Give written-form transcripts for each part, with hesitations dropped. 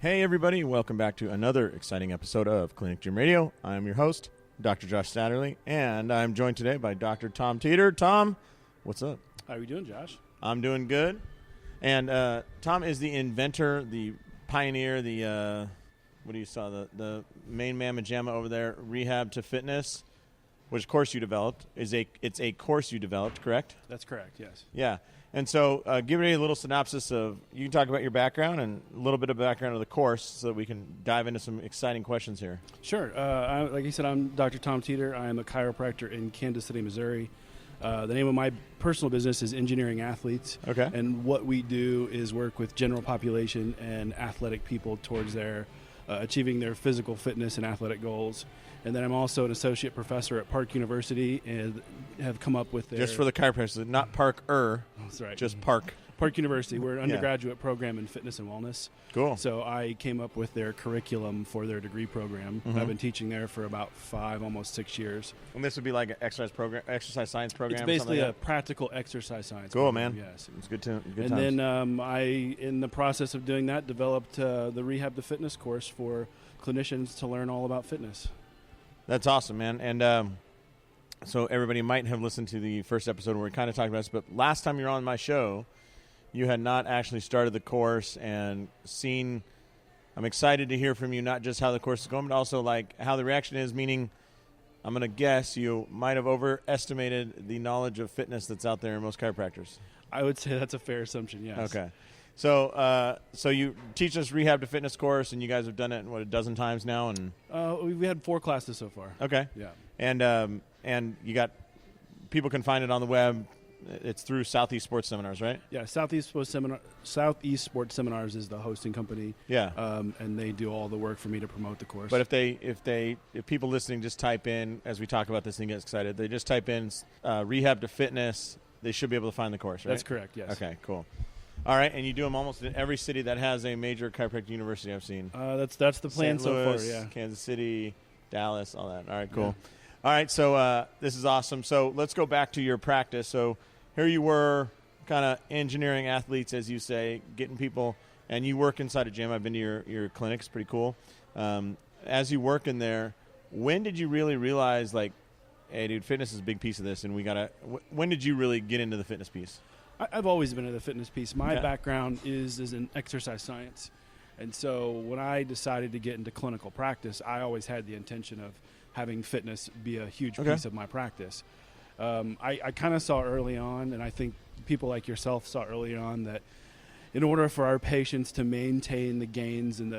Hey everybody, welcome back to another exciting episode of Clinic Gym Radio. I'm your host, Dr. Josh Satterlee, and I'm joined today by Dr. Tom Teter. Tom, what's up? How are you doing, Josh? I'm doing good. And Tom is the inventor, the pioneer, the the main mamma jamma over there, rehab to fitness, which course you developed. It's a course you developed, correct? That's correct, yes. Yeah. And so give me a little synopsis of, you can talk about your background and a little bit of background of the course so that we can dive into some exciting questions here. Sure. Like you said, I'm Dr. Tom Teter. I am a chiropractor in Kansas City, Missouri. The name of my personal business is Engineering Athletes. Okay. And what we do is work with general population and athletic people towards their achieving their physical fitness and athletic goals. And then I'm also an associate professor at Park University and have come up with their... Just for the chiropractors, not Park-er. That's right. Just Park. Park University. We're an undergraduate program in fitness and wellness. Cool. So I came up with their curriculum for their degree program. Mm-hmm. I've been teaching there for about 5, almost 6 years. And this would be like an exercise science program? It's basically like a practical exercise science Cool, program. man. Yes. It's good times. And then I, in the process of doing that, developed the Rehab to Fitness course for clinicians to learn all about fitness. That's awesome, man. And so everybody might have listened to the first episode where we kind of talked about this, but last time you were on my show, you had not actually started the course and seen. I'm excited to hear from you, not just how the course is going, but also like how the reaction is, meaning I'm going to guess you might have overestimated the knowledge of fitness that's out there in most chiropractors. I would say that's a fair assumption, yes. Okay. So so you teach this rehab to fitness course, and you guys have done it, what, a dozen times now? And we had 4 classes so far. Okay. Yeah. And you got, people can find it on the web. It's through Southeast Sports Seminars, right? Yeah, Southeast Sports Seminars is the hosting company. Yeah. And they do all the work for me to promote the course. But if people listening just type in, as we talk about this and get excited, they just type in rehab to fitness, they should be able to find the course, right? That's correct, yes. Okay, cool. All right, and you do them almost in every city that has a major chiropractic university I've seen. That's the plan St. Louis, so far, yeah. Kansas City, Dallas, all that. All right, cool. Yeah. All right, so this is awesome. So let's go back to your practice. So here you were, kind of engineering athletes, as you say, getting people, and you work inside a gym. I've been to your clinic. It's pretty cool. As you work in there, when did you really realize, like, hey, dude, fitness is a big piece of this, and when did you really get into the fitness piece? I've always been in the fitness piece. My background is in exercise science. And so when I decided to get into clinical practice, I always had the intention of having fitness be a huge piece of my practice. I kind of saw early on, and I think people like yourself saw early on, that in order for our patients to maintain the gains and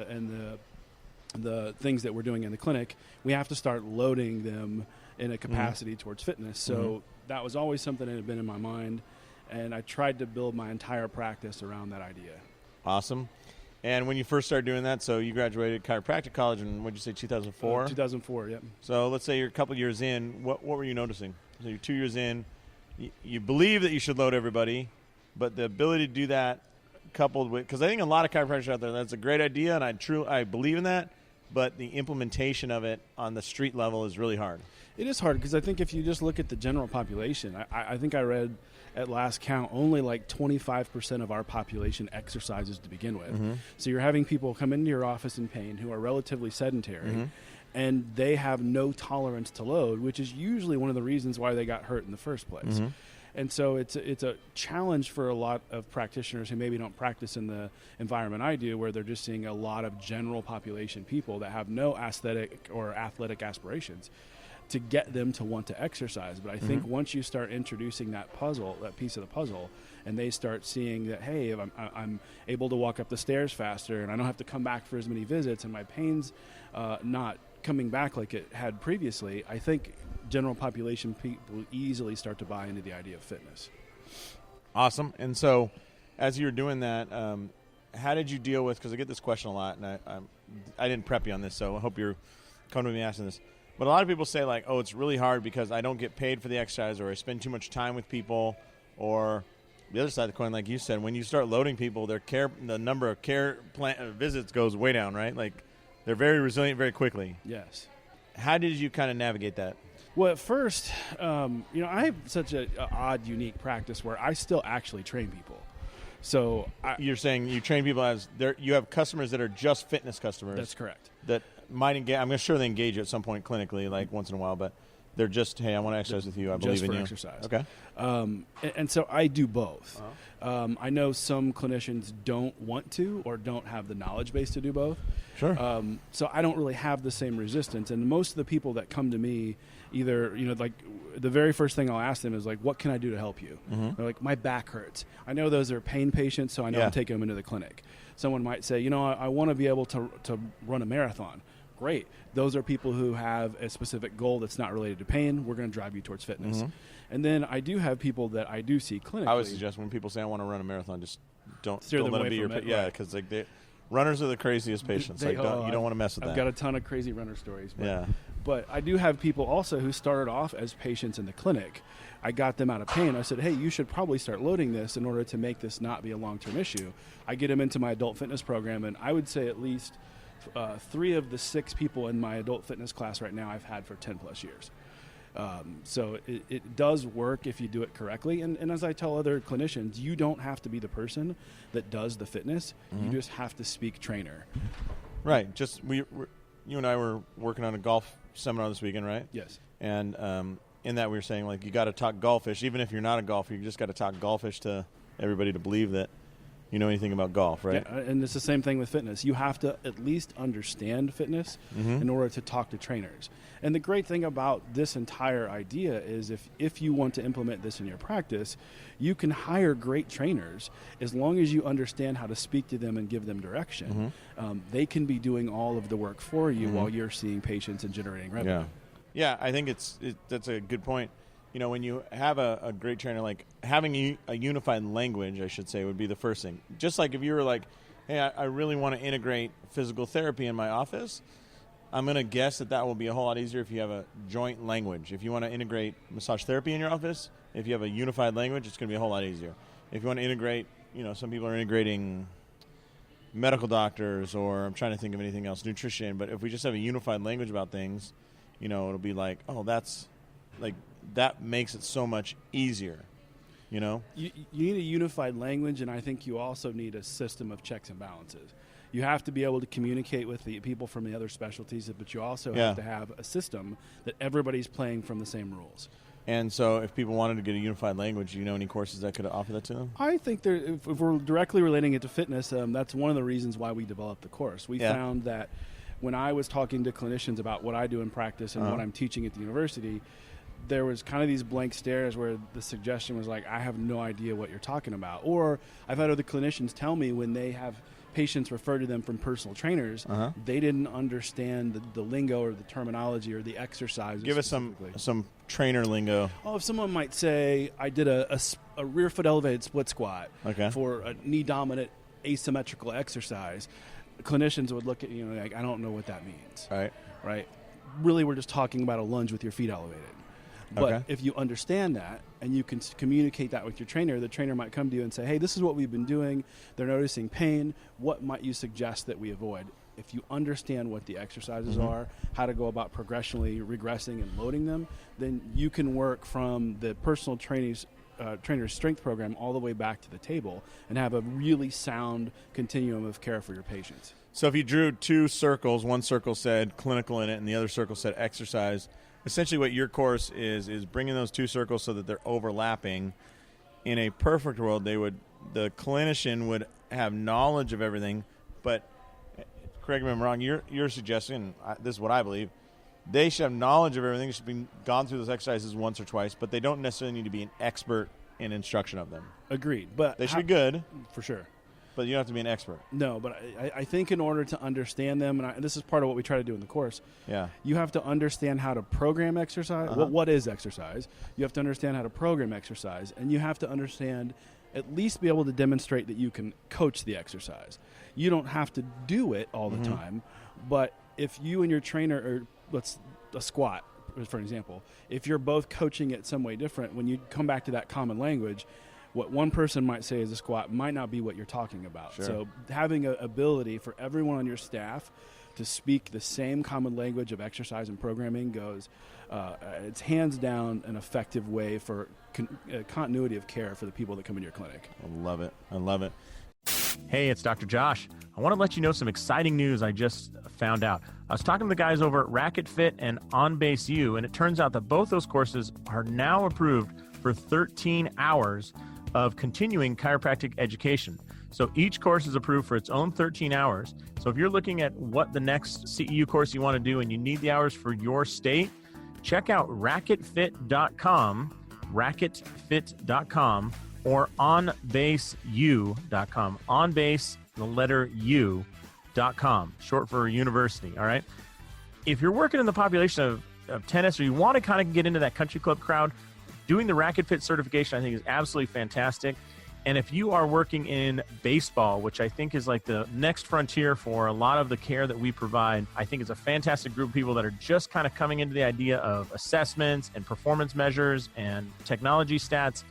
the things that we're doing in the clinic, we have to start loading them in a capacity towards fitness. So that was always something that had been in my mind. And I tried to build my entire practice around that idea. Awesome. And when you first started doing that, so you graduated chiropractic college in, what did you say, 2004? 2004, yep. So let's say you're a couple years in. What were you noticing? So you're 2 years in. You believe that you should load everybody, but the ability to do that coupled with – because I think a lot of chiropractors out there, that's a great idea, and I believe in that, but the implementation of it on the street level is really hard. It is hard because I think if you just look at the general population, I think I read – at last count, only like 25% of our population exercises to begin with. Mm-hmm. So you're having people come into your office in pain who are relatively sedentary, and they have no tolerance to load, which is usually one of the reasons why they got hurt in the first place. Mm-hmm. And so it's a challenge for a lot of practitioners who maybe don't practice in the environment I do, where they're just seeing a lot of general population people that have no aesthetic or athletic aspirations, to get them to want to exercise. But I think once you start introducing that piece of the puzzle, and they start seeing that, hey, if I'm able to walk up the stairs faster, and I don't have to come back for as many visits, and my pain's not coming back like it had previously, I think general population people easily start to buy into the idea of fitness. Awesome. And so as you were doing that, how did you deal with, because I get this question a lot, and I didn't prep you on this, so I hope you're coming to me asking this. But a lot of people say, like, oh, it's really hard because I don't get paid for the exercise, or I spend too much time with people, or the other side of the coin, like you said, when you start loading people, the number of visits goes way down, right? Like, they're very resilient very quickly. Yes. How did you kind of navigate that? Well, at first, I have such an odd, unique practice where I still actually train people. So you're saying you train people as you have customers that are just fitness customers. That's correct. That might engage. I'm sure they engage you at some point clinically, like once in a while, but they're just, hey, I want to exercise with you. I believe in you. Exercise. Okay. And so I do both. I know some clinicians don't want to or don't have the knowledge base to do both. Sure. So I don't really have the same resistance. And most of the people that come to me, either, like the very first thing I'll ask them is like, what can I do to help you? They're like, my back hurts. I know those are pain patients, so I know I'm taking them into the clinic. Someone might say, I want to be able to run a marathon. Great. Those are people who have a specific goal that's not related to pain. We're going to drive you towards fitness. And then I do have people that I do see clinically. I would suggest when people say I want to run a marathon, just don't steer them let away them be from it. Yeah, because runners are the craziest patients. You don't want to mess with that. I've got a ton of crazy runner stories. Yeah. But I do have people also who started off as patients in the clinic. I got them out of pain. I said, hey, you should probably start loading this in order to make this not be a long-term issue. I get them into my adult fitness program, and I would say at least 3 of the 6 people in my adult fitness class right now I've had for 10 plus years. So it does work if you do it correctly. And as I tell other clinicians, you don't have to be the person that does the fitness. You just have to speak trainer. Right. You and I were working on a golf seminar this weekend, right? Yes. And in that we were saying, like, you got to talk golfish. Even if you're not a golfer, you just got to talk golfish to everybody to believe that you know anything about golf, right? Yeah, and it's the same thing with fitness. You have to at least understand fitness in order to talk to trainers. And the great thing about this entire idea is if you want to implement this in your practice, you can hire great trainers as long as you understand how to speak to them and give them direction. They can be doing all of the work for you while you're seeing patients and generating revenue. Yeah, I think that's a good point. When you have a great trainer, like having a unified language, I should say, would be the first thing. Just like if you were like, hey, I really want to integrate physical therapy in my office, I'm going to guess that will be a whole lot easier if you have a joint language. If you want to integrate massage therapy in your office, if you have a unified language, it's going to be a whole lot easier. If you want to integrate, some people are integrating medical doctors, or I'm trying to think of anything else, nutrition, but if we just have a unified language about things, it'll be like, oh, that's like, that makes it so much easier, You need a unified language, and I think you also need a system of checks and balances. You have to be able to communicate with the people from the other specialties, but you also have to have a system that everybody's playing from the same rules. And so if people wanted to get a unified language, do you know any courses that could offer that to them? I think if we're directly relating it to fitness, that's one of the reasons why we developed the course. We found that when I was talking to clinicians about what I do in practice and what I'm teaching at the university, there was kind of these blank stares where the suggestion was like, I have no idea what you're talking about. Or I've had other clinicians tell me when they have patients refer to them from personal trainers, they didn't understand the lingo or the terminology or the exercises. Give us some trainer lingo. Oh, if someone might say, I did a rear foot elevated split squat for a knee dominant asymmetrical exercise, clinicians would look at you like, I don't know what that means. Right. Really, we're just talking about a lunge with your feet elevated. But if you understand that and you can communicate that with your trainer, the trainer might come to you and say, hey, this is what we've been doing. They're noticing pain. What might you suggest that we avoid? If you understand what the exercises are, how to go about progressionally regressing and loading them, then you can work from the personal trainer's strength program all the way back to the table and have a really sound continuum of care for your patients. So if you drew 2 circles, one circle said clinical in it and the other circle said exercise, essentially what your course is bringing those 2 circles so that they're overlapping. In a perfect world, the clinician would have knowledge of everything, but correct me if I'm wrong, you're suggesting, this is what I believe, they should have knowledge of everything, they should be gone through those exercises once or twice, but they don't necessarily need to be an expert in instruction of them. Agreed. But they should be good. For sure. But you don't have to be an expert. No, but I think in order to understand them, and this is part of what we try to do in the course, you have to understand how to program exercise. What is exercise? You have to understand how to program exercise, and you have to understand, at least be able to demonstrate that you can coach the exercise. You don't have to do it all the time, but if you and your trainer are, a squat, for example, if you're both coaching it some way different, when you come back to that common language, what one person might say is a squat might not be what you're talking about. Sure. So having an ability for everyone on your staff to speak the same common language of exercise and programming goes, it's hands down an effective way for continuity of care for the people that come into your clinic. I love it. I love it. Hey, it's Dr. Josh. I want to let you know some exciting news I just found out. I was talking to the guys over at Racket Fit and On Base U, and it turns out that both those courses are now approved for 13 hours of continuing chiropractic education. So each course is approved for its own 13 hours. So if you're looking at what the next CEU course you want to do and you need the hours for your state, check out racketfit.com, racketfit.com, or onbaseu.com. Onbase, the letter U.com, short for university, all right? If you're working in the population of tennis, or you want to kind of get into that country club crowd, doing the Racket Fit certification, I think, is absolutely fantastic. And if you are working in baseball, which I think is like the next frontier for a lot of the care that we provide, I think it's a fantastic group of people that are just kind of coming into the idea of assessments and performance measures and technology stats,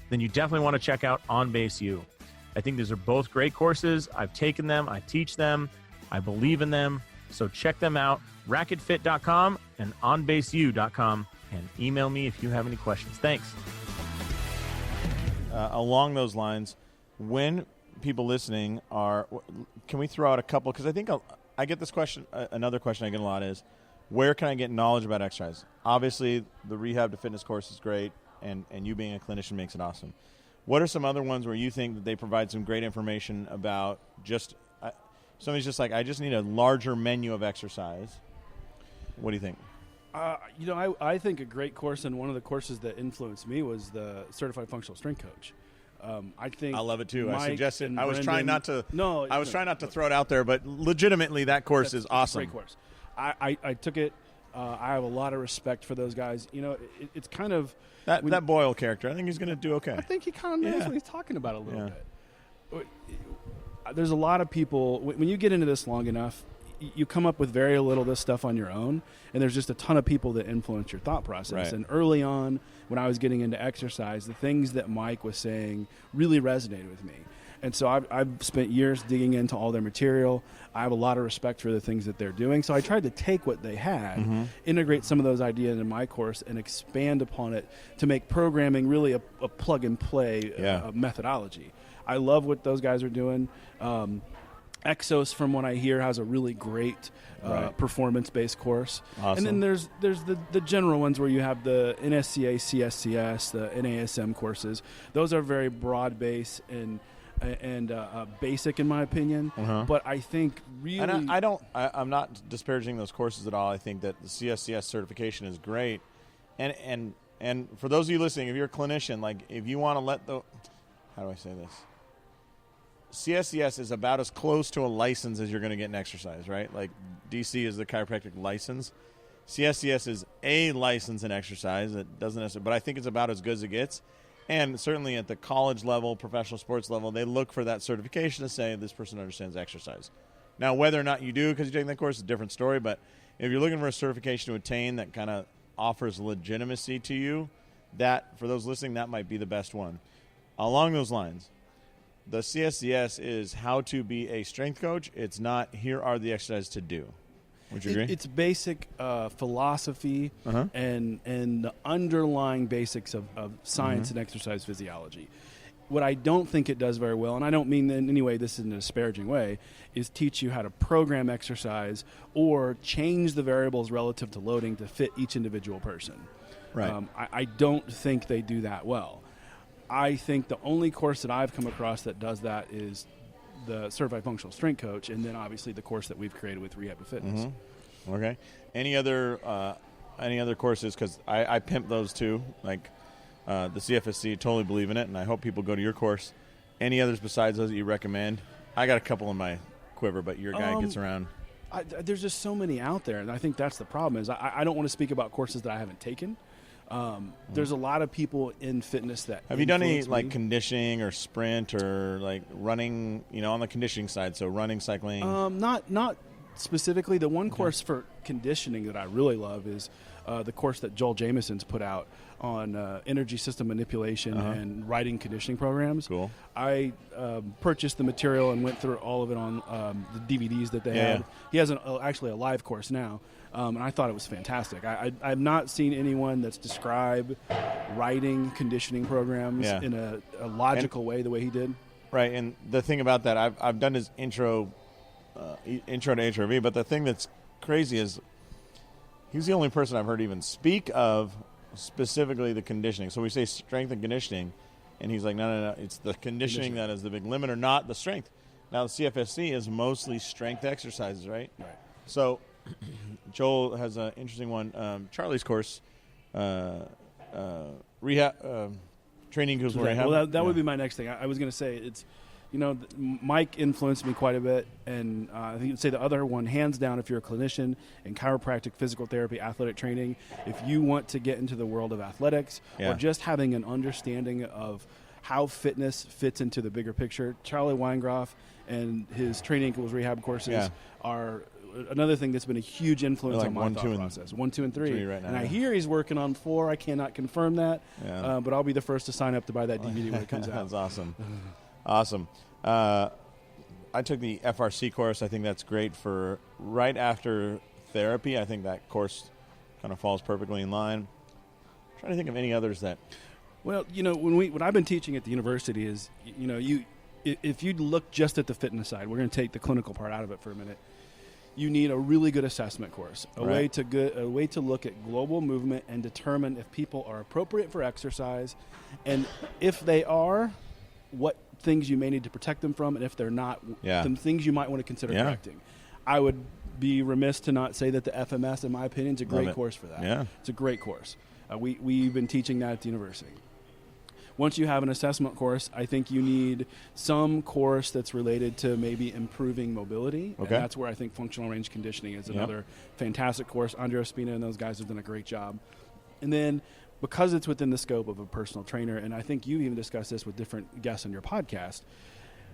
then you definitely want to check out On Base U. I think these are both great courses. I've taken them. I teach them. I believe in them. So check them out, racketfit.com and onbaseu.com, and email me if you have any questions. Thanks. Along those lines, when people listening can we throw out a couple? Because I think I get this question. Another question I get a lot is, where can I get knowledge about exercise? Obviously, the rehab to fitness course is great, and you being a clinician makes it awesome. What are some other ones where you think that they provide some great information about just somebody's just like, I just need a larger menu of exercise? What do you think? I think a great course, and one of the courses that influenced me, was the Certified Functional Strength Coach. I think I love it too. Mike I suggested. I was Brendan, trying not to. No, I was trying not to throw it out there, but legitimately, that course is awesome. Great course. I took it. I have a lot of respect for those guys. You know, it's kind of that Boyle character. I think he's going to do okay. I think he kind of knows what he's talking about a little bit. There's a lot of people, when you get into this long enough, you come up with very little of this stuff on your own, and there's just a ton of people that influence your thought process. Right. And early on, when I was getting into exercise, the things that Mike was saying really resonated with me. And so I've spent years digging into all their material. I have a lot of respect for the things that they're doing. So I tried to take what they had, integrate some of those ideas into my course, and expand upon it to make programming really a plug-and-play methodology. I love what those guys are doing. Exos, from what I hear, has a really great performance-based course. Awesome. And then there's the general ones where you have the NSCA, CSCS, the NASM courses. Those are very broad-based and basic, in my opinion. But I think really, and I'm not disparaging those courses at all. I think that the CSCS certification is great, and for those of you listening, if you're a clinician, like if you want to how do I say this? CSCS is about as close to a license as you're going to get in exercise, right? Like DC is the chiropractic license. CSCS is a license in exercise. It doesn't necessarily, but I think it's about as good as it gets. And certainly at the college level, professional sports level, they look for that certification to say this person understands exercise. Now, whether or not you do because you're taking that course is a different story, but if you're looking for a certification to attain that kind of offers legitimacy to you, that, for those listening, that might be the best one. Along those lines, the CSCS is how to be a strength coach. It's not, here are the exercises to do. Would you agree? It's basic philosophy and the underlying basics of science and exercise physiology. What I don't think it does very well, and I don't mean in any way this in a disparaging way, is teach you how to program exercise or change the variables relative to loading to fit each individual person. Right. I don't think they do that well. I think the only course that I've come across that does that is the Certified Functional Strength Coach, and then obviously the course that we've created with Rehab to Fitness. Okay. Any other courses? Because I pimp those too. Like the CFSC, totally believe in it, and I hope people go to your course. Any others besides those that you recommend? I got a couple in my quiver, but your guy gets around. There's just so many out there, and I think that's the problem. Is I don't want to speak about courses that I haven't taken. There's a lot of people in fitness that have you done any like conditioning or sprint or like running, on the conditioning side? So running, cycling. Not specifically. The one course for conditioning that I really love is the course that Joel Jamison's put out on energy system manipulation and writing conditioning programs. Cool. I purchased the material and went through all of it on the DVDs that they had. He has actually a live course now, and I thought it was fantastic. I've not seen anyone that's described writing conditioning programs in a logical way the way he did. Right, and the thing about that, I've done his intro to HRV, but the thing that's crazy is he's the only person I've heard even speak of specifically the conditioning. So we say strength and conditioning, and he's like, no, it's the conditioning that is the big limiter, not the strength. Now, the CFSC is mostly strength exercises, right? Right. So Joel has an interesting one. Charlie's course, rehab, training equals rehab. Well, that would be my next thing. I was going to say it's, Mike influenced me quite a bit, and I think you'd say the other one, hands down, if you're a clinician in chiropractic, physical therapy, athletic training, if you want to get into the world of athletics or just having an understanding of how fitness fits into the bigger picture, Charlie Weingroff and his training equals rehab courses are another thing that's been a huge influence on my thought process. 1, 2, and 3 right now. And I hear he's working on 4. I cannot confirm that, but I'll be the first to sign up to buy that DVD when it comes out. That's awesome. Awesome. I took the FRC course. I think that's great for right after therapy. I think that course kind of falls perfectly in line. I'm trying to think of any others that. Well, what I've been teaching at the university is, if you look just at the fitness side, we're going to take the clinical part out of it for a minute. You need a really good assessment course, a way to look at global movement and determine if people are appropriate for exercise, and if they are, what things you may need to protect them from, and if they're not, some things you might want to consider correcting. I would be remiss to not say that the FMS, in my opinion, is a great course for that. Yeah. It's a great course. We've been teaching that at the university. Once you have an assessment course, I think you need some course that's related to maybe improving mobility. Okay. And that's where I think functional range conditioning is another fantastic course. Andrea Spina and those guys have done a great job. And then because it's within the scope of a personal trainer, and I think you even discussed this with different guests on your podcast,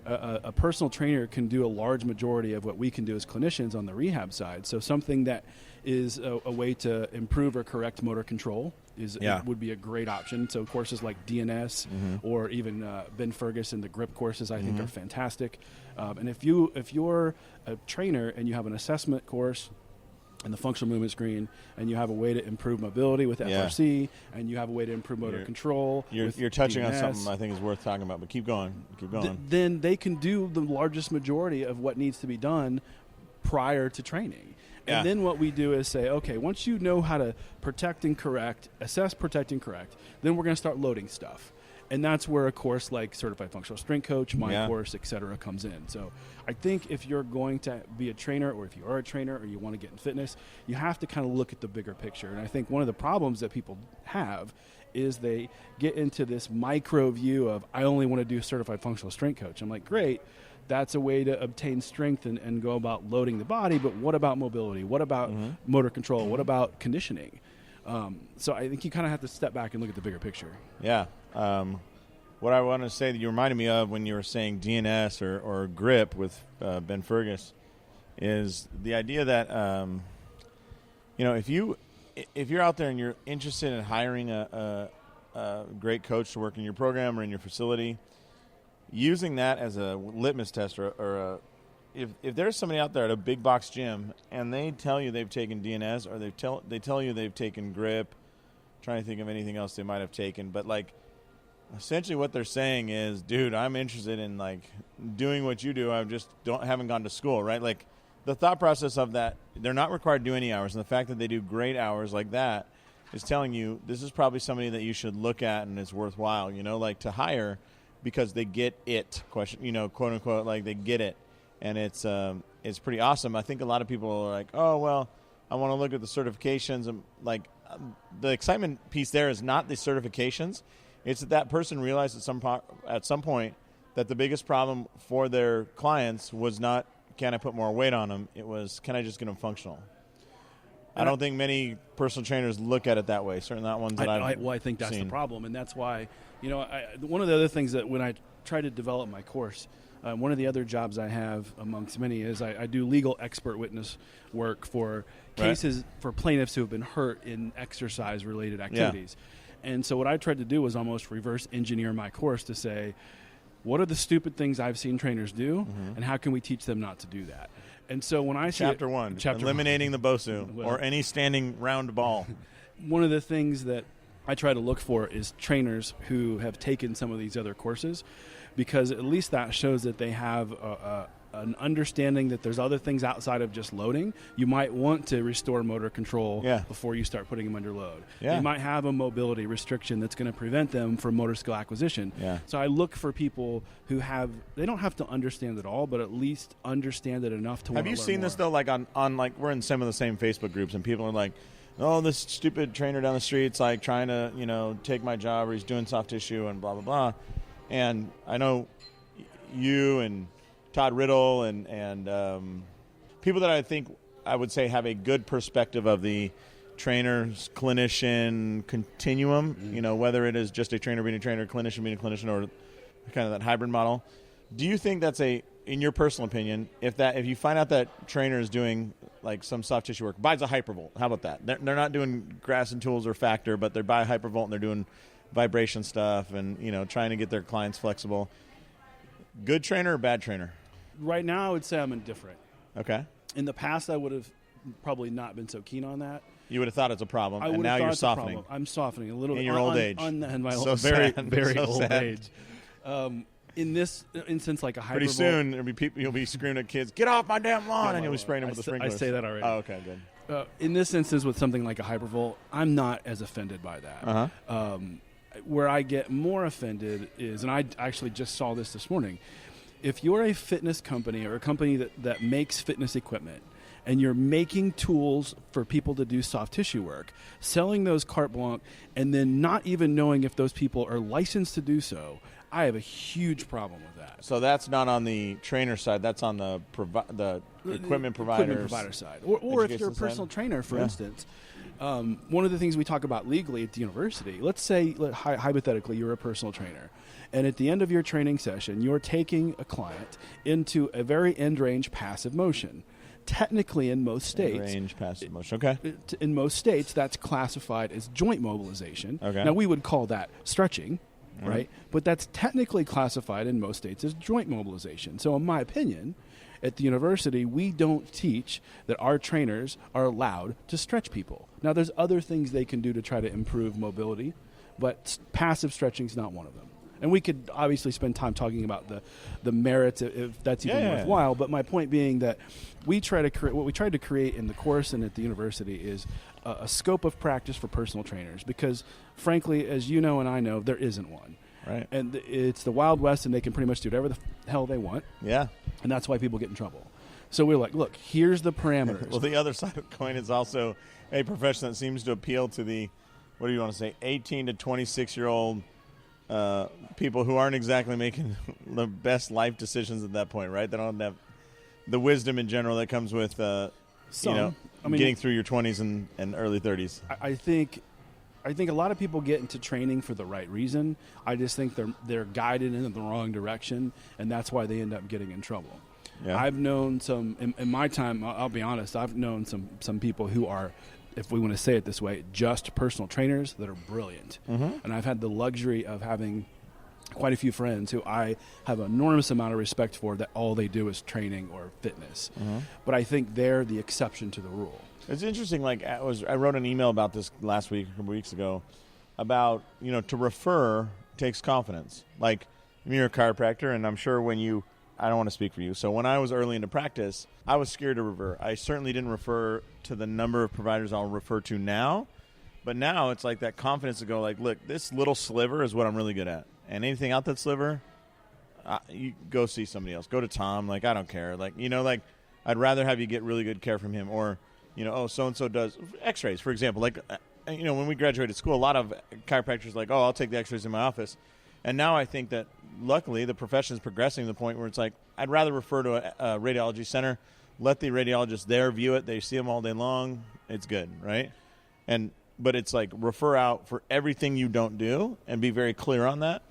a personal trainer can do a large majority of what we can do as clinicians on the rehab side. So something that is a way to improve or correct motor control would be a great option. So courses like DNS or even Ben Fergus and the grip courses I think are fantastic. And if you're a trainer and you have an assessment course and the functional movement screen, and you have a way to improve mobility with FRC, and you have a way to improve motor control. You're touching on something I think is worth talking about, but keep going. Then they can do the largest majority of what needs to be done prior to training. And then what we do is say, okay, once you know how to protect and correct, assess, protect, and correct, then we're going to start loading stuff. And that's where a course like Certified Functional Strength Coach, my course, et cetera, comes in. So I think if you're going to be a trainer, or if you are a trainer or you want to get in fitness, you have to kind of look at the bigger picture. And I think one of the problems that people have is they get into this micro view of, I only want to do Certified Functional Strength Coach. I'm like, great. That's a way to obtain strength and go about loading the body, but what about mobility? What about motor control? What about conditioning? So I think you kind of have to step back and look at the bigger picture. Yeah. What I want to say that you reminded me of when you were saying DNS or grip with Ben Fergus is the idea that, if you're out there and you're interested in hiring a great coach to work in your program or in your facility, using that as a litmus test or if there's somebody out there at a big box gym and they tell you they've taken DNS or they tell you they've taken grip, I'm trying to think of anything else they might have taken, but like essentially what they're saying is, dude, I'm interested in like doing what you do. I just haven't gone to school, right? Like the thought process of that, they're not required to do any hours, and the fact that they do great hours like that is telling you this is probably somebody that you should look at and it's worthwhile, like to hire because they get it, quote unquote, like they get it. And it's pretty awesome. I think a lot of people are like, oh, well, I want to look at the certifications. And the excitement piece there is not the certifications. It's that person realized at some point that the biggest problem for their clients was not, can I put more weight on them? It was, can I just get them functional? I don't think many personal trainers look at it that way. Certainly not ones that I've I think that's seen. the problem. And that's why, one of the other things that when I try to develop my course, One of the other jobs I have, amongst many, is I do legal expert witness work for cases for plaintiffs who have been hurt in exercise-related activities. And so what I tried to do was almost reverse engineer my course to say, what are the stupid things I've seen trainers do, and how can we teach them not to do that? And so when I see Chapter 1, eliminating the BOSU or any standing round ball. One of the things that I try to look for is trainers who have taken some of these other courses, because at least that shows that they have an understanding that there's other things outside of just loading. You might want to restore motor control before you start putting them under load. They might have a mobility restriction that's going to prevent them from motor skill acquisition. So I look for people who they don't have to understand it all, but at least understand it enough to want to learn more. Have you seen this, though, like on like we're in some of the same Facebook groups, and people are like, oh, this stupid trainer down the street's like trying to, take my job, or he's doing soft tissue and blah, blah, blah. And I know you and Todd Riddle and people that I think I would say have a good perspective of the trainer's clinician continuum, whether it is just a trainer being a trainer, clinician being a clinician, or kind of that hybrid model. Do you think that's in your personal opinion, if you find out that trainer is doing like some soft tissue work, buys a hypervolt, how about that? They're not doing grass and tools or factor, but they buy a hypervolt and they're doing vibration stuff and, trying to get their clients flexible. Good trainer or bad trainer? Right now, I would say I'm indifferent. Okay. In the past, I would have probably not been so keen on that. You would have thought it's a problem, and now you're softening. I'm softening a little bit. In your old age. In my so very, sad. very so old sad. age. In this instance, like a hypervolt. Pretty soon, there'll be people, you'll be screaming at kids, get off my damn lawn, and you'll be spraying them with the sprinklers. I say that already. Oh, okay, good. In this instance, with something like a hypervolt, I'm not as offended by that. Where I get more offended is, and I actually just saw this morning, if you're a fitness company or a company that makes fitness equipment and you're making tools for people to do soft tissue work, selling those carte blanche, and then not even knowing if those people are licensed to do so, I have a huge problem with that. So that's not on the trainer side. That's on the equipment provider side. Or if you're a personal trainer, for instance. One of the things we talk about legally at the university, let's say hypothetically you're a personal trainer, and at the end of your training session, you're taking a client into a very end-range passive motion. Technically, in most states, range passive motion. Okay. In most states, that's classified as joint mobilization. Okay. Now, we would call that stretching, right? But that's technically classified in most states as joint mobilization. So, in my opinion, at the university, we don't teach that our trainers are allowed to stretch people. Now, there's other things they can do to try to improve mobility, but passive stretching is not one of them. And we could obviously spend time talking about the merits if that's even worthwhile. But my point being that we try to create what we tried to create in the course and at the university is a scope of practice for personal trainers. Because, frankly, as you know and I know, there isn't one. Right. And it's the Wild West, and they can pretty much do whatever the hell they want. Yeah. And that's why people get in trouble. So we're like, look, here's the parameters. Well, the other side of the coin is also a profession that seems to appeal to the, what do you want to say, 18 to 26-year-old people who aren't exactly making the best life decisions at that point, right? They don't have the wisdom in general that comes with, getting through your 20s and early 30s. I think a lot of people get into training for the right reason. I just think they're guided in the wrong direction, and that's why they end up getting in trouble. Yeah. I've known some in my time. I'll be honest. I've known some people who are, if we want to say it this way, just personal trainers that are brilliant. And I've had the luxury of having quite a few friends who I have an enormous amount of respect for, that all they do is training or fitness. But I think they're the exception to the rule. It's interesting. Like I wrote an email about this last week, a couple weeks ago, about to refer takes confidence. Like you're a chiropractor, and I'm sure I don't want to speak for you. So when I was early into practice, I was scared to refer. I certainly didn't refer to the number of providers I'll refer to now, but now it's like that confidence to go like, look, this little sliver is what I'm really good at, and anything out that sliver, you go see somebody else. Go to Tom. Like I don't care. Like I'd rather have you get really good care from him, or so-and-so does x-rays, for example. Like, when we graduated school, a lot of chiropractors like, I'll take the x-rays in my office. And now I think that, luckily, the profession is progressing to the point where it's like, I'd rather refer to a radiology center, let the radiologist there view it. They see them all day long. It's good, right? But it's like refer out for everything you don't do and be very clear on that.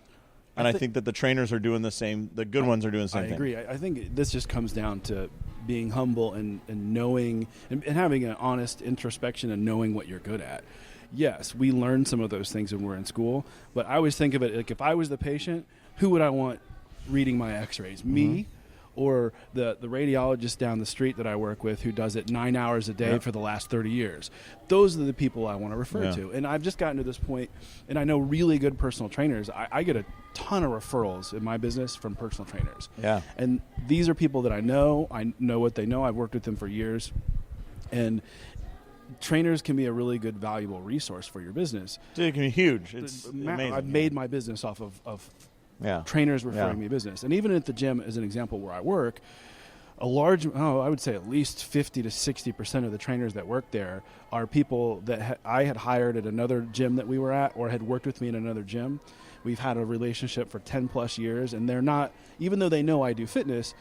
And I think that the trainers are doing the same. The good ones are doing the same thing. I agree. I think this just comes down to being humble and knowing and having an honest introspection and knowing what you're good at. Yes, we learn some of those things when we're in school, but I always think of it like if I was the patient, who would I want reading my x-rays? Me or the radiologist down the street that I work with who does it 9 hours a day for the last 30 years? Those are the people I want to refer to. And I've just gotten to this point, and I know really good personal trainers. I get a ton of referrals in my business from personal trainers. Yeah. And these are people that I know what they know. I've worked with them for years. And trainers can be a really good, valuable resource for your business. It can be huge. It's amazing. I've made my business off of trainers referring me business. And even at the gym, as an example where I work, I would say at least 50 to 60% of the trainers that work there are people that I had hired at another gym that we were at or had worked with me in another gym. We've had a relationship for 10 plus years, and they're not, even though they know I do fitness,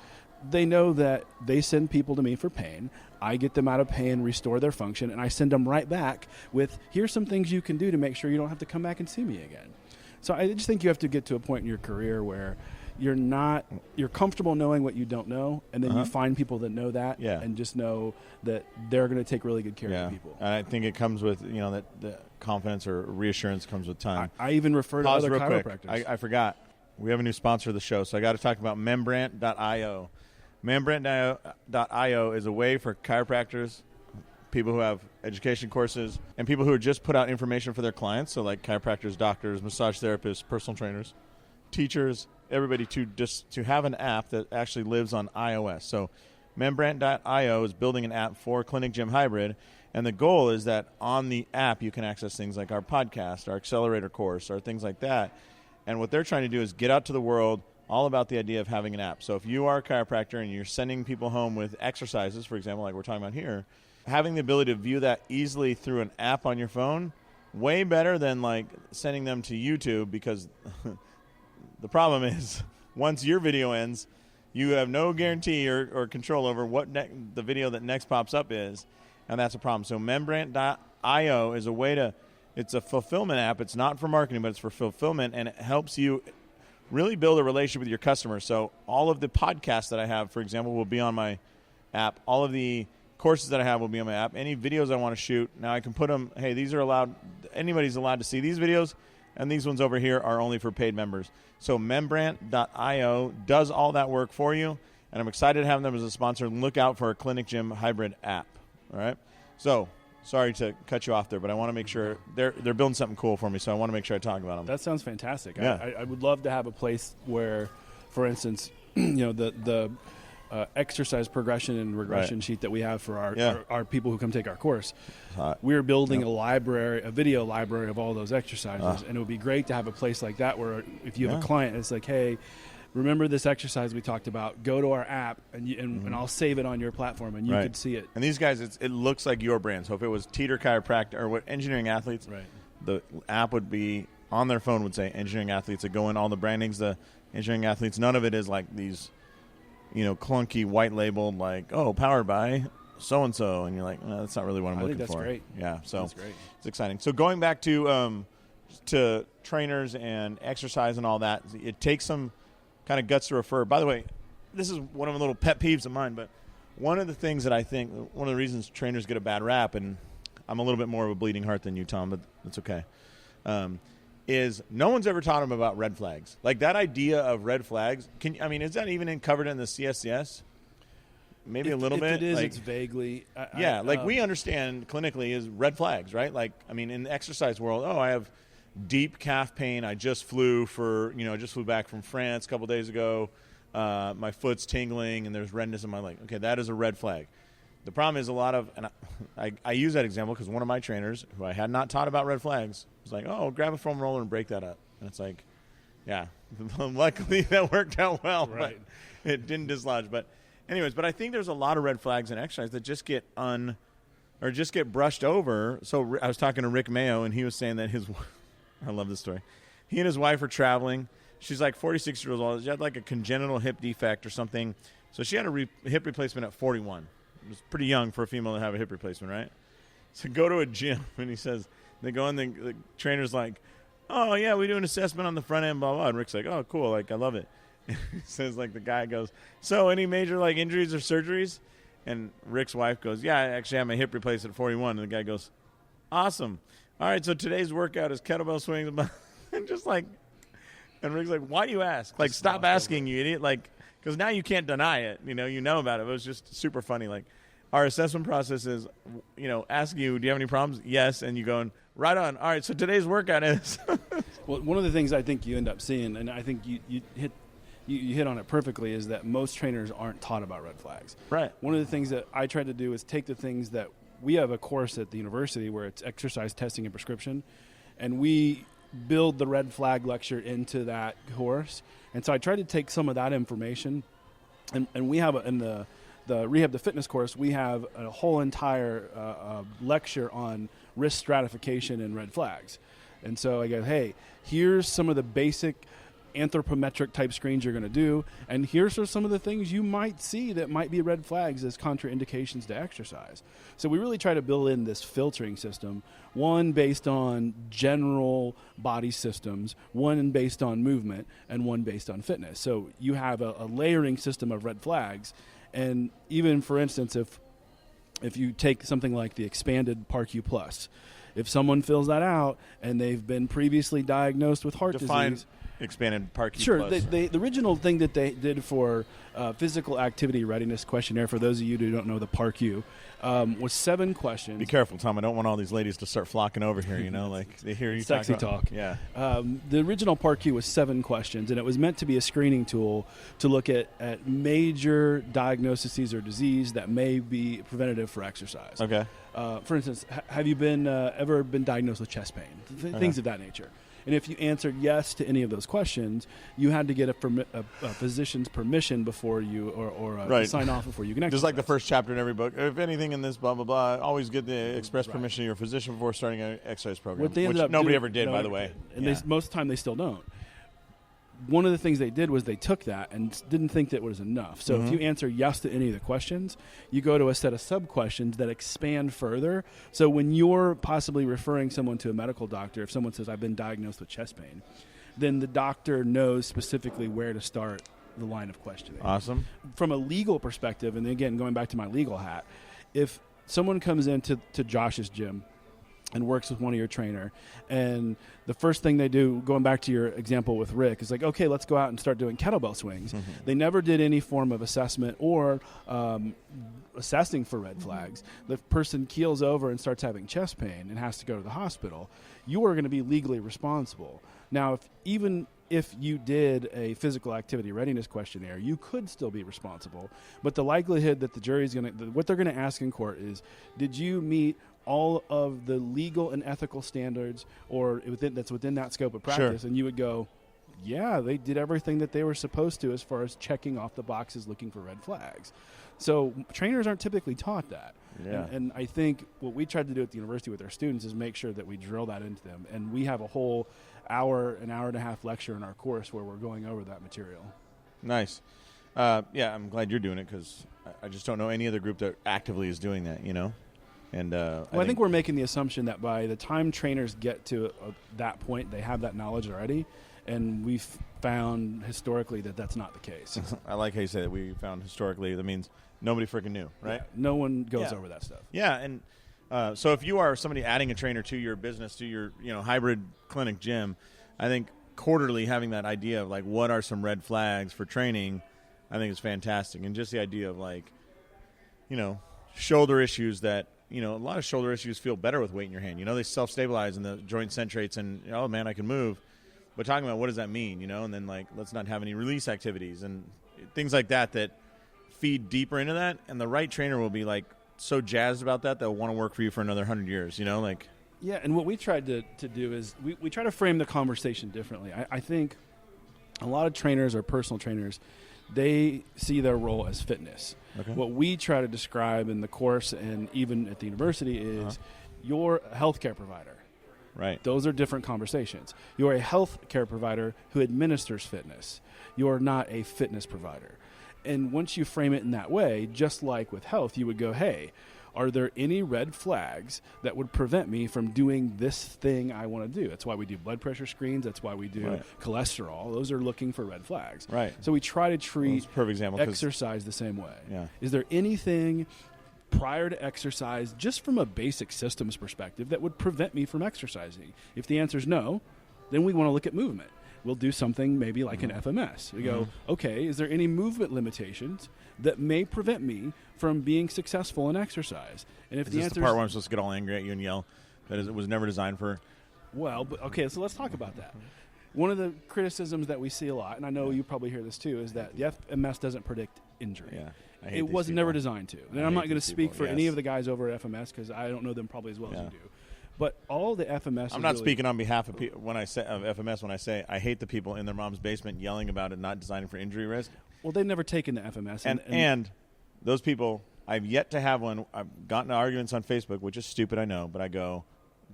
they know that they send people to me for pain. I get them out of pain, restore their function, and I send them right back with, here's some things you can do to make sure you don't have to come back and see me again. So I just think you have to get to a point in your career where you're comfortable knowing what you don't know, and then you find people that know that and just know that they're going to take really good care of people. And I think it comes with, that the confidence or reassurance comes with time. I even refer to other chiropractors. I forgot. We have a new sponsor of the show, so I got to talk about Membrant.io. Membrant.io is a way for chiropractors, people who have education courses, and people who are just put out information for their clients, so like chiropractors, doctors, massage therapists, personal trainers, teachers, everybody to have an app that actually lives on iOS. So Membrant.io is building an app for Clinic Gym Hybrid, and the goal is that on the app you can access things like our podcast, our accelerator course, or things like that. And what they're trying to do is get out to the world all about the idea of having an app. So if you are a chiropractor and you're sending people home with exercises, for example, like we're talking about here, having the ability to view that easily through an app on your phone, way better than like sending them to YouTube, because the problem is once your video ends, you have no guarantee or control over what the video that next pops up is, and that's a problem. So Membrant.io is a way it's a fulfillment app. It's not for marketing, but it's for fulfillment, and it helps you really build a relationship with your customers. So all of the podcasts that I have, for example, will be on my app. All of the courses that I have will be on my app. Any videos I want to shoot, now I can put them, hey, these are allowed, anybody's allowed to see these videos, and these ones over here are only for paid members. So Membrant.io does all that work for you, and I'm excited to have them as a sponsor. Look out for our Clinic Gym Hybrid app. All right? So sorry to cut you off there, but I want to make sure they're building something cool for me, so I want to make sure I talk about them. That sounds fantastic. Yeah. I would love to have a place where, for instance, the exercise progression and regression sheet that we have for our people who come take our course. We're building a video library of all those exercises, and it would be great to have a place like that where if you have a client, it's like, hey, remember this exercise we talked about, go to our app, and I'll save it on your platform, and you could see it. And these guys, it looks like your brand. So if it was Teter Chiropractic or what Engineering Athletes, the app would be on their phone would say Engineering Athletes. That go in all the brandings, the Engineering Athletes. None of it is like these, clunky white labeled like, powered by so-and-so. And you're like, no, that's not really what I'm looking for. I think that's great. Yeah, so that's great. It's exciting. So going back to trainers and exercise and all that, it takes some kind of guts to refer. By the way, this is one of the little pet peeves of mine, but one of the things that I think, one of the reasons trainers get a bad rap, and I'm a little bit more of a bleeding heart than you, Tom, but that's okay, is no one's ever taught them about red flags. Like that idea of red flags, is that even covered in the CSCS? Maybe a little bit? If it is, it's vaguely. We understand clinically is red flags, right? Like, in the exercise world, I have deep calf pain. I just flew back from France a couple days ago. My foot's tingling and there's redness in my leg. Okay, that is a red flag. The problem is and I use that example because one of my trainers, who I had not taught about red flags, was like, grab a foam roller and break that up. And it's like, yeah, luckily that worked out well, right. But it didn't dislodge. But anyways, I think there's a lot of red flags in exercise that just get brushed over. So I was talking to Rick Mayo, and he was saying that I love this story. He and his wife are traveling. She's like 46 years old. She had like a congenital hip defect or something. So she had a hip replacement at 41. It was pretty young for a female to have a hip replacement, right? So go to a gym, and he says, they go in, the trainer's like, oh, yeah, we do an assessment on the front end, blah, blah. And Rick's like, oh, cool. Like, I love it. He says, like, the guy goes, so any major, like, injuries or surgeries? And Rick's wife goes, yeah, I actually had my hip replaced at 41. And the guy goes, awesome. All right, so today's workout is kettlebell swings. And just like, and Rick's like, why do you ask? Like, stop asking, you idiot. Like, because now you can't deny it. You know about it. It was just super funny. Like, our assessment process is, ask you, do you have any problems? Yes. And you going, right on. All right, so today's workout is. Well, one of the things I think you end up seeing, and I think you hit on it perfectly, is that most trainers aren't taught about red flags. Right. One of the things that I try to do is take the things that we have a course at the university where it's exercise testing and prescription, and we build the red flag lecture into that course. And so I try to take some of that information, and we have in the rehab to fitness course, we have a whole entire lecture on risk stratification and red flags. And so I go, hey, here's some of the basic anthropometric type screens you're going to do, and here's some of the things you might see that might be red flags as contraindications to exercise. So we really try to build in this filtering system, one based on general body systems, one based on movement, and one based on fitness. So you have a layering system of red flags. And even, for instance, if you take something like the expanded PARQ Plus, if someone fills that out and they've been previously diagnosed with heart disease, expanded PARQ sure, Plus. the original thing that they did for physical activity readiness questionnaire, for those of you who don't know the PARQ, was 7 questions. Be careful, Tom. I don't want all these ladies to start flocking over here, like they hear you Sexy talk. Yeah. Yeah. The original PARQ was 7 questions, and it was meant to be a screening tool to look at major diagnoses or disease that may be preventative for exercise. Okay. For instance, have you ever been diagnosed with chest pain? Things of that nature. And if you answered yes to any of those questions, you had to get a physician's permission before you, or sign off before you can exercise. Just like the first chapter in every book. If anything in this, blah, blah, blah, always get the express permission of your physician before starting an exercise program, which nobody ever did, by the way. And most of the time they still don't. One of the things they did was they took that and didn't think that was enough. So if you answer yes to any of the questions, you go to a set of sub-questions that expand further. So when you're possibly referring someone to a medical doctor, if someone says, I've been diagnosed with chest pain, then the doctor knows specifically where to start the line of questioning. Awesome. From a legal perspective, and again, going back to my legal hat, if someone comes into Josh's gym and works with one of your trainer, and the first thing they do, going back to your example with Rick, is like, okay, let's go out and start doing kettlebell swings. They never did any form of assessment or assessing for red flags. The person keels over and starts having chest pain and has to go to the hospital. You are going to be legally responsible. Now, even if you did a physical activity readiness questionnaire, you could still be responsible. But the likelihood that the jury's what they're going to ask in court is, did you meet all of the legal and ethical standards or that's within that scope of practice? Sure. And you would go, yeah, they did everything that they were supposed to as far as checking off the boxes looking for red flags. So trainers aren't typically taught that. Yeah. And I think what we tried to do at the university with our students is make sure that we drill that into them. And we have a whole an hour and a half lecture in our course where we're going over that material. Nice. Yeah, I'm glad you're doing it because I just don't know any other group that actively is doing that, And I think we're making the assumption that by the time trainers get to that point, they have that knowledge already, and we've found historically that that's not the case. I like how you say that. We found historically that means nobody freaking knew, right? Yeah, no one goes over that stuff. Yeah, and so if you are somebody adding a trainer to your business, to your hybrid clinic gym, I think quarterly having that idea of like what are some red flags for training, I think is fantastic, and just the idea of like, shoulder issues that. A lot of shoulder issues feel better with weight in your hand. They self-stabilize and the joint centrates and, oh, man, I can move. But talking about what does that mean, and then, like, let's not have any release activities and things like that feed deeper into that. And the right trainer will be, like, so jazzed about that they'll want to work for you for another 100 years, Yeah, and what we tried to do is we try to frame the conversation differently. I think a lot of trainers or personal trainers, they see their role as fitness. Okay. What we try to describe in the course and even at the university is you're a healthcare provider. Right. Those are different conversations. You're a healthcare provider who administers fitness. You're not a fitness provider. And once you frame it in that way, just like with health, you would go, hey, are there any red flags that would prevent me from doing this thing I want to do? That's why we do blood pressure screens. That's why we do cholesterol. Those are looking for red flags. Right. So we try to treat perfect example, exercise the same way. Yeah. Is there anything prior to exercise, just from a basic systems perspective, that would prevent me from exercising? If the answer is no, then we want to look at movement. We'll do something maybe like an FMS. We go, okay, is there any movement limitations that may prevent me from being successful in exercise? And if is the this answer the part where I'm supposed to get all angry at you and yell that it was never designed for? Well, but, okay, so let's talk about that. One of the criticisms that we see a lot, and I know you probably hear this too, is that the FMS doesn't predict injury. Yeah. It was never designed to. And I'm not going to speak for any of the guys over at FMS because I don't know them probably as well as you do. But all the FMS. I'm not speaking on behalf of people when I say of FMS. When I say I hate the people in their mom's basement yelling about it not designing for injury risk. Well, they've never taken the FMS, and those people, I've yet to have one. I've gotten arguments on Facebook, which is stupid, I know, but I go,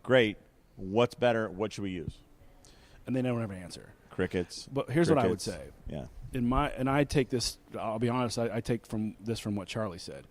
great. What's better? What should we use? And they never have an answer. Crickets. But here's what I would say. Yeah. And I take this. I'll be honest. I take from what Charlie said.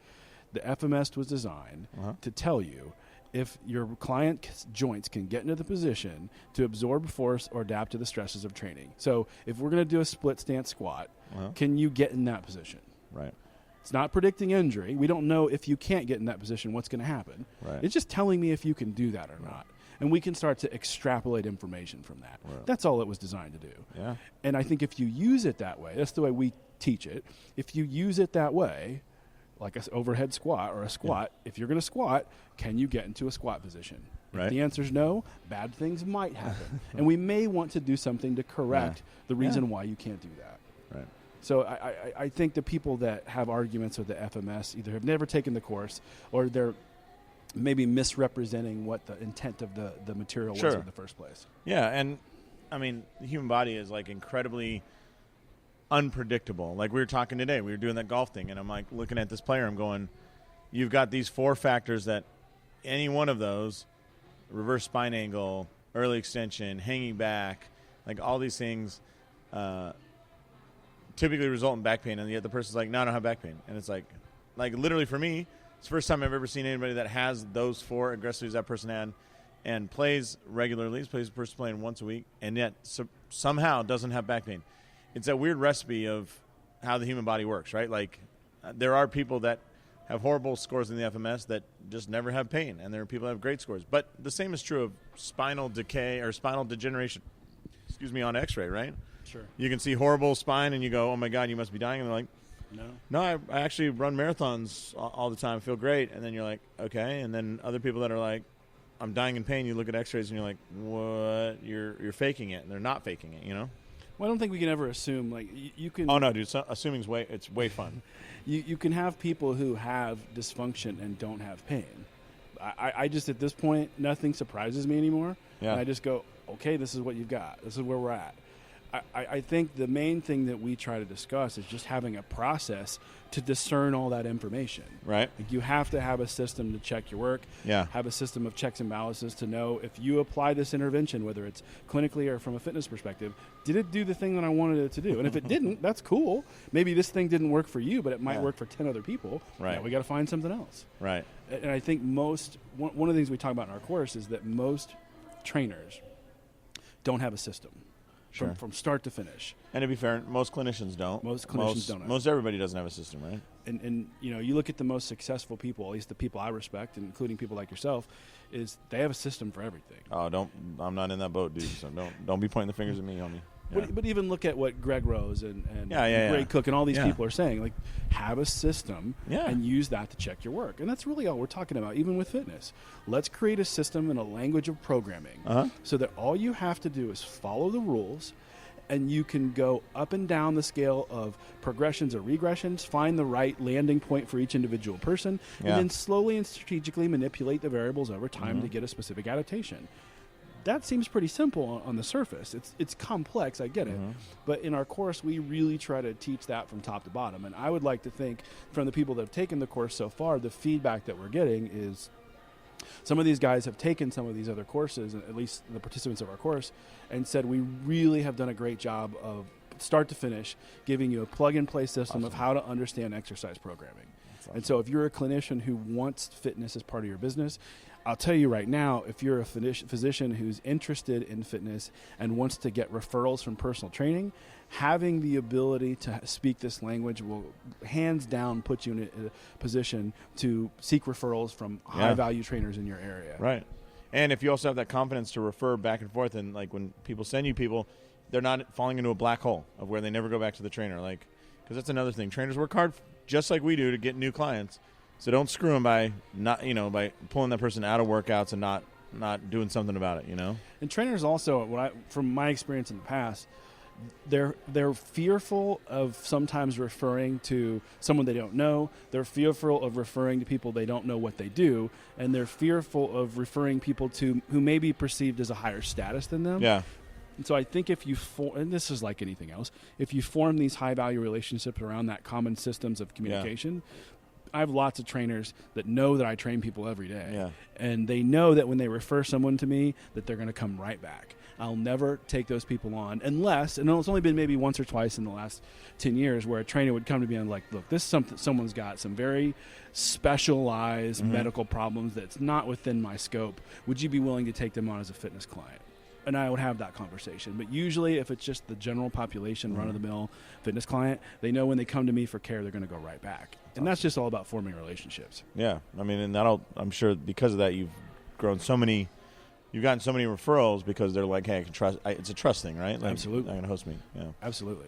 The FMS was designed to tell you if your client's joints can get into the position to absorb force or adapt to the stresses of training. So if we're going to do a split stance squat, can you get in that position? Right. It's not predicting injury. We don't know if you can't get in that position, what's going to happen. Right. It's just telling me if you can do that or not. And we can start to extrapolate information from that. Right. That's all it was designed to do. Yeah. And I think if you use it that way, that's the way we teach it. If you use it that way, like an overhead squat or a squat, if you're going to squat, can you get into a squat position? If the answer is no, bad things might happen. And we may want to do something to correct the reason why you can't do that. Right. So I think the people that have arguments with the FMS either have never taken the course or they're maybe misrepresenting what the intent of the material was in the first place. Yeah, and I mean, the human body is like incredibly unpredictable. Like we were talking today, we were doing that golf thing, and I'm like looking at this player, I'm going, you've got these 4 factors that any one of those, reverse spine angle, early extension, hanging back, like all these things typically result in back pain, and yet the person's like, no, I don't have back pain. And it's like literally for me, it's the first time I've ever seen anybody that has those 4 aggressivities that person had and plays regularly, plays a person playing once a week, and yet somehow doesn't have back pain. It's a weird recipe of how the human body works, right? Like there are people that have horrible scores in the FMS that just never have pain, and there are people that have great scores. But the same is true of spinal decay or spinal degeneration, on X-ray, right? Sure. You can see horrible spine, and you go, oh, my God, you must be dying. And they're like, no, I actually run marathons all the time. I feel great. And then you're like, okay. And then other people that are like, I'm dying in pain. You look at X-rays, and you're like, what? You're faking it. And they're not faking it, you know? Well, I don't think we can ever assume, like, you can... Oh, no, dude. Assuming's it's way fun. You can have people who have dysfunction and don't have pain. I just, at this point, nothing surprises me anymore. Yeah. And I just go, okay, this is what you've got. This is where we're at. I think the main thing that we try to discuss is just having a process to discern all that information. Right. Like you have to have a system to check your work. Yeah. Have a system of checks and balances to know if you apply this intervention, whether it's clinically or from a fitness perspective, did it do the thing that I wanted it to do? And if it didn't, that's cool. Maybe this thing didn't work for you, but it might work for 10 other people. Right. Now we got to find something else. Right. And I think one of the things we talk about in our course is that most trainers don't have a system. Sure. From start to finish. And to be fair, most clinicians don't. Most everybody doesn't have a system, right? And you look at the most successful people, at least the people I respect, including people like yourself, is they have a system for everything. Oh, I'm not in that boat, dude. So don't be pointing the fingers at me, homie. Yeah. But even look at what Greg Rose and Greg Cook and all these people are saying. Like, have a system and use that to check your work. And that's really all we're talking about, even with fitness. Let's create a system and a language of programming so that all you have to do is follow the rules, and you can go up and down the scale of progressions or regressions, find the right landing point for each individual person, and then slowly and strategically manipulate the variables over time to get a specific adaptation. That seems pretty simple on the surface. It's complex, I get it. But in our course, we really try to teach that from top to bottom. And I would like to think from the people that have taken the course so far, the feedback that we're getting is some of these guys have taken some of these other courses, at least the participants of our course, and said we really have done a great job of start to finish, giving you a plug-and-play system of how to understand exercise programming. Awesome. And so if you're a clinician who wants fitness as part of your business, I'll tell you right now, if you're a physician who's interested in fitness and wants to get referrals from personal training, having the ability to speak this language will hands down put you in a position to seek referrals from high-value trainers in your area. Right. And if you also have that confidence to refer back and forth, and like when people send you people, they're not falling into a black hole of where they never go back to the trainer. Like, because that's another thing. Trainers work hard just like we do to get new clients. So don't screw them by not, by pulling that person out of workouts and not doing something about it, And trainers also, from my experience in the past, they're fearful of sometimes referring to someone they don't know. They're fearful of referring to people they don't know what they do, and they're fearful of referring people to who may be perceived as a higher status than them. Yeah. And so I think if you and this is like anything else, if you form these high-value relationships around that common systems of communication. I have lots of trainers that know that I train people every day, and they know that when they refer someone to me that they're going to come right back. I'll never take those people on unless, and it's only been maybe once or twice in the last 10 years where a trainer would come to me and like, look, this is something, someone's got some very specialized medical problems that's not within my scope. Would you be willing to take them on as a fitness client? And I would have that conversation. But usually if it's just the general population, run-of-the-mill fitness client, they know when they come to me for care, they're going to go right back. And that's just all about forming relationships. Yeah. I mean, and I'm sure because of that, you've gotten so many referrals because they're like, hey, I can trust. It's a trust thing, right? Like, absolutely. They're going to host me. Yeah. Absolutely.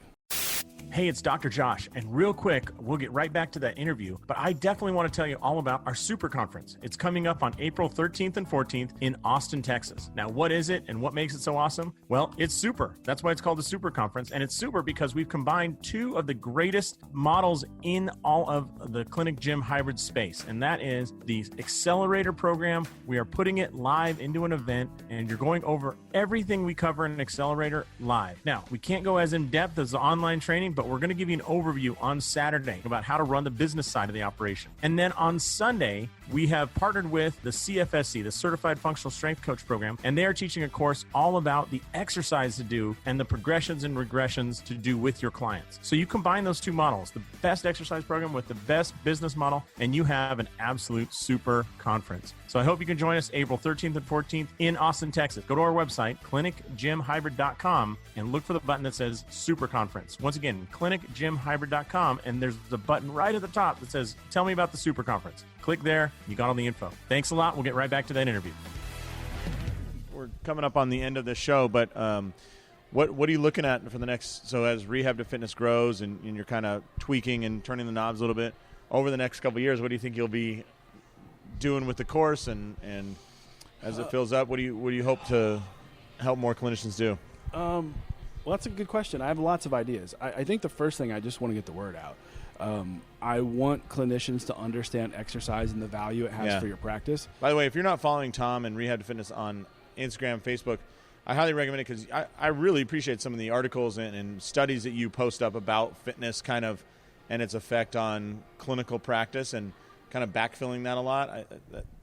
Hey, it's Dr. Josh, and real quick, we'll get right back to that interview, but I definitely want to tell you all about our Super Conference. It's coming up on April 13th and 14th in Austin, Texas. Now, what is it and what makes it so awesome? Well, it's super. That's why it's called the Super Conference, and it's super because we've combined two of the greatest models in all of the clinic gym hybrid space, and that is the Accelerator program. We are putting it live into an event, and you're going over everything we cover in Accelerator live. Now, we can't go as in-depth as the online training, but we're going to give you an overview on Saturday about how to run the business side of the operation. And then on Sunday, we have partnered with the CFSC, the Certified Functional Strength Coach Program, and they are teaching a course all about the exercise to do and the progressions and regressions to do with your clients. So you combine those two models, the best exercise program with the best business model, and you have an absolute super conference. So I hope you can join us April 13th and 14th in Austin, Texas. Go to our website, clinicgymhybrid.com, and look for the button that says Super Conference. Once again, clinicgymhybrid.com, and there's a button right at the top that says, tell me about the Super Conference. Click there, you got all the info. Thanks a lot. We'll get right back to that interview. We're coming up on the end of the show, but what are you looking at for the next, so as Rehab to Fitness grows and you're kind of tweaking and turning the knobs a little bit, over the next couple of years, what do you think you'll be doing with the course, and as it fills up, what do you hope to help more clinicians do? Well, that's a good question. I have lots of ideas. I think the first thing, I just want to get the word out. I want clinicians to understand exercise and the value it has for your practice. By the way, if you're not following Tom and Rehab to Fitness on Instagram, Facebook, I highly recommend it because I really appreciate some of the articles and studies that you post up about fitness kind of and its effect on clinical practice and kind of backfilling that a lot.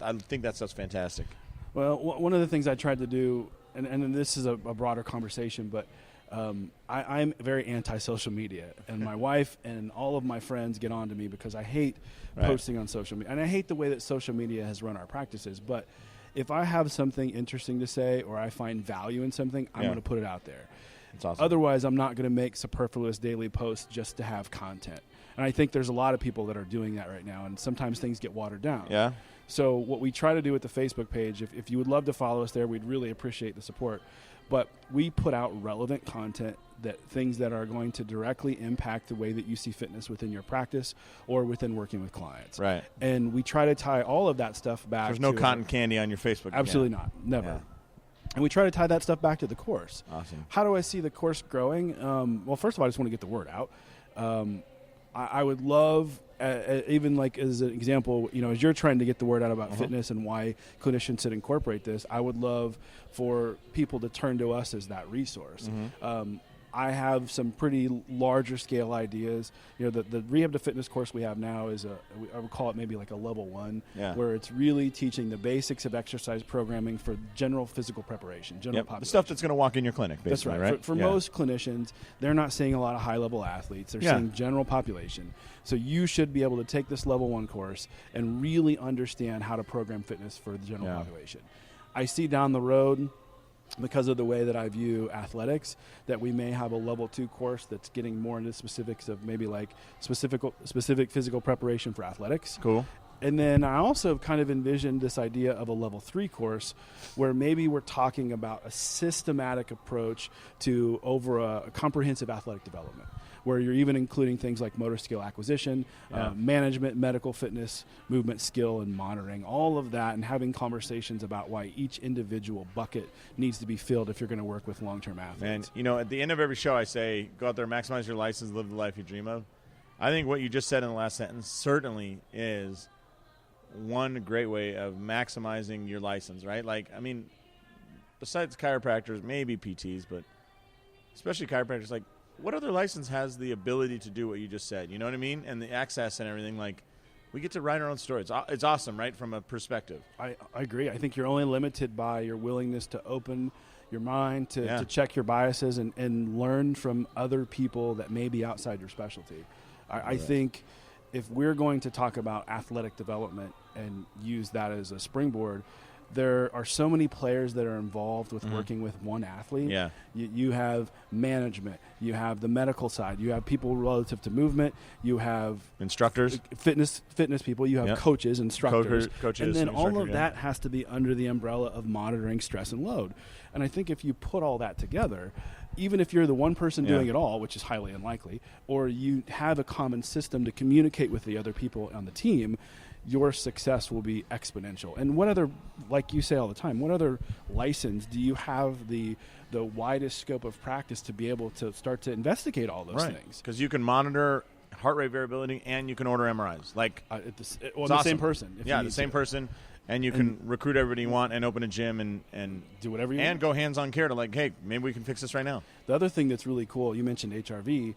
I think that stuff's fantastic. Well, one of the things I tried to do, and this is a broader conversation, but I'm very anti-social media, and my wife and all of my friends get on to me because I hate posting on social media, and I hate the way that social media has run our practices. But if I have something interesting to say or I find value in something, I'm going to put it out there. That's awesome. Otherwise, I'm not going to make superfluous daily posts just to have content. And I think there's a lot of people that are doing that right now, and sometimes things get watered down. Yeah. So what we try to do with the Facebook page, if you would love to follow us there, we'd really appreciate the support. But we put out relevant content, things that are going to directly impact the way that you see fitness within your practice or within working with clients. Right. And we try to tie all of that stuff back. There's no cotton candy on your Facebook. Absolutely not. Never. Yeah. And we try to tie that stuff back to the course. Awesome. How do I see the course growing? Well, first of all, I just want to get the word out. I would love, even like as an example, as you're trying to get the word out about fitness and why clinicians should incorporate this, I would love for people to turn to us as that resource. I have some pretty larger scale ideas. The rehab to fitness course we have now is I would call it maybe like a level 1, where it's really teaching the basics of exercise programming for general physical preparation, general population. The stuff that's going to walk in your clinic, basically. That's right. For most clinicians, they're not seeing a lot of high level athletes. They're seeing general population. So you should be able to take this level 1 course and really understand how to program fitness for the general population. I see down the road, because of the way that I view athletics, that we may have a level 2 course that's getting more into specifics of maybe like specific physical preparation for athletics. Cool. And then I also kind of envisioned this idea of a level 3 course where maybe we're talking about a systematic approach to over a comprehensive athletic development, where you're even including things like motor skill acquisition, management, medical fitness, movement skill, and monitoring, all of that, and having conversations about why each individual bucket needs to be filled if you're going to work with long-term athletes. And, at the end of every show, I say, go out there, maximize your license, live the life you dream of. I think what you just said in the last sentence certainly is one great way of maximizing your license, right? Like, I mean, besides chiropractors, maybe PTs, but especially chiropractors, like, what other license has the ability to do what you just said? You know what I mean? And the access and everything, like, we get to write our own story. It's awesome, right, from a perspective. I agree. I think you're only limited by your willingness to open your mind, to check your biases and learn from other people that may be outside your specialty. I think if we're going to talk about athletic development and use that as a springboard, there are so many players that are involved with working with one athlete. Yeah. You have management. You have the medical side. You have people relative to movement. You have instructors, fitness people. You have coaches, instructors. Coaches, and then all of that has to be under the umbrella of monitoring stress and load. And I think if you put all that together, even if you're the one person doing it all, which is highly unlikely, or you have a common system to communicate with the other people on the team, your success will be exponential. And what other, like you say all the time, what other license do you have the widest scope of practice to be able to start to investigate all those things? Because you can monitor heart rate variability and you can order MRIs. Like, the same person. The same person. And you can recruit everybody you want and open a gym and do whatever you want. And go hands-on care to, like, hey, maybe we can fix this right now. The other thing that's really cool, you mentioned HRV.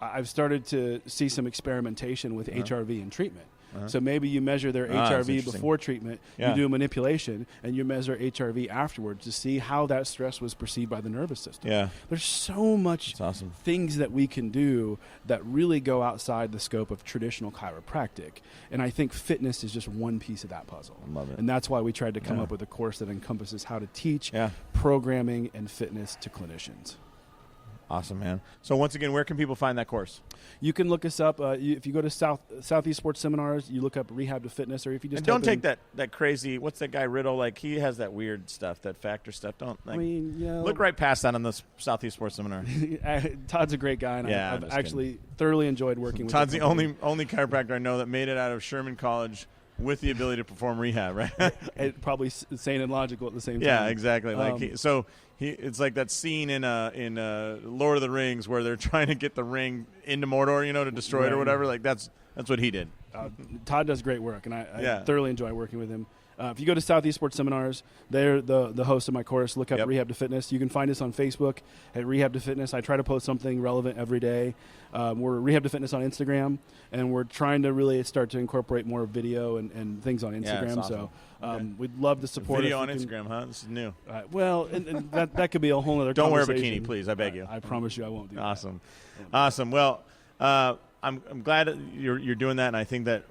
I've started to see some experimentation with HRV and treatment. So maybe you measure their HRV before treatment, you do a manipulation, and you measure HRV afterwards to see how that stress was perceived by the nervous system. Yeah. There's so much things that we can do that really go outside the scope of traditional chiropractic. And I think fitness is just one piece of that puzzle. I love it. And that's why we tried to come up with a course that encompasses how to teach programming and fitness to clinicians. Awesome, man. So once again, where can people find that course? You can look us up. If you go to Southeast Sports Seminars, you look up Rehab to Fitness, or if you just don't take that crazy. What's that guy Riddle? Like, he has that weird stuff, that factor stuff. Don't. Like, look right past that on the Southeast Sports Seminar. Todd's a great guy, and I've actually thoroughly enjoyed working with him. Todd's the only chiropractor I know that made it out of Sherman College with the ability to perform rehab, right? And probably sane and logical at the same time. Yeah, exactly. It's like that scene in Lord of the Rings where they're trying to get the ring into Mordor, to destroy it or whatever. Like, that's what he did. Todd does great work, and I thoroughly enjoy working with him. If you go to Southeast Sports Seminars, they're the host of my course. Look up Rehab to Fitness. You can find us on Facebook at Rehab to Fitness. I try to post something relevant every day. We're Rehab to Fitness on Instagram, and we're trying to really start to incorporate more video and things on Instagram. Awesome. So we'd love to support video on Instagram, huh? This is new. And that could be a whole other Don't wear a conversation. bikini, please. I beg you. I promise you I won't do that. Awesome. Well, I'm glad you're doing that, and I think that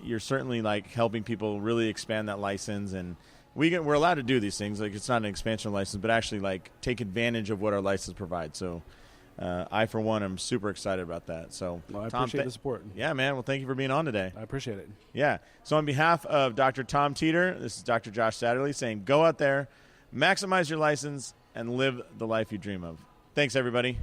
you're certainly, like, helping people really expand that license, and we're allowed to do these things. Like, it's not an expansion license, but actually, like, take advantage of what our license provides. So I, for one, am super excited about that. So, I appreciate the support. Yeah, man. Well, thank you for being on today. I appreciate it. Yeah. So on behalf of Dr. Tom Teter, this is Dr. Josh Satterlee saying, go out there, maximize your license, and live the life you dream of. Thanks, everybody.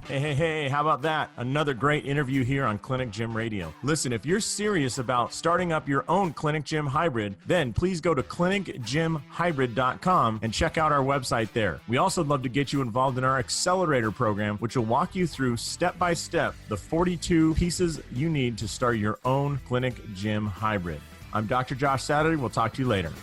Hey, how about that? Another great interview here on Clinic Gym Radio. Listen, if you're serious about starting up your own Clinic Gym Hybrid, then please go to clinicgymhybrid.com and check out our website there. We also love to get you involved in our accelerator program, which will walk you through step-by-step the 42 pieces you need to start your own Clinic Gym Hybrid. I'm Dr. Josh Satterlee. We'll talk to you later.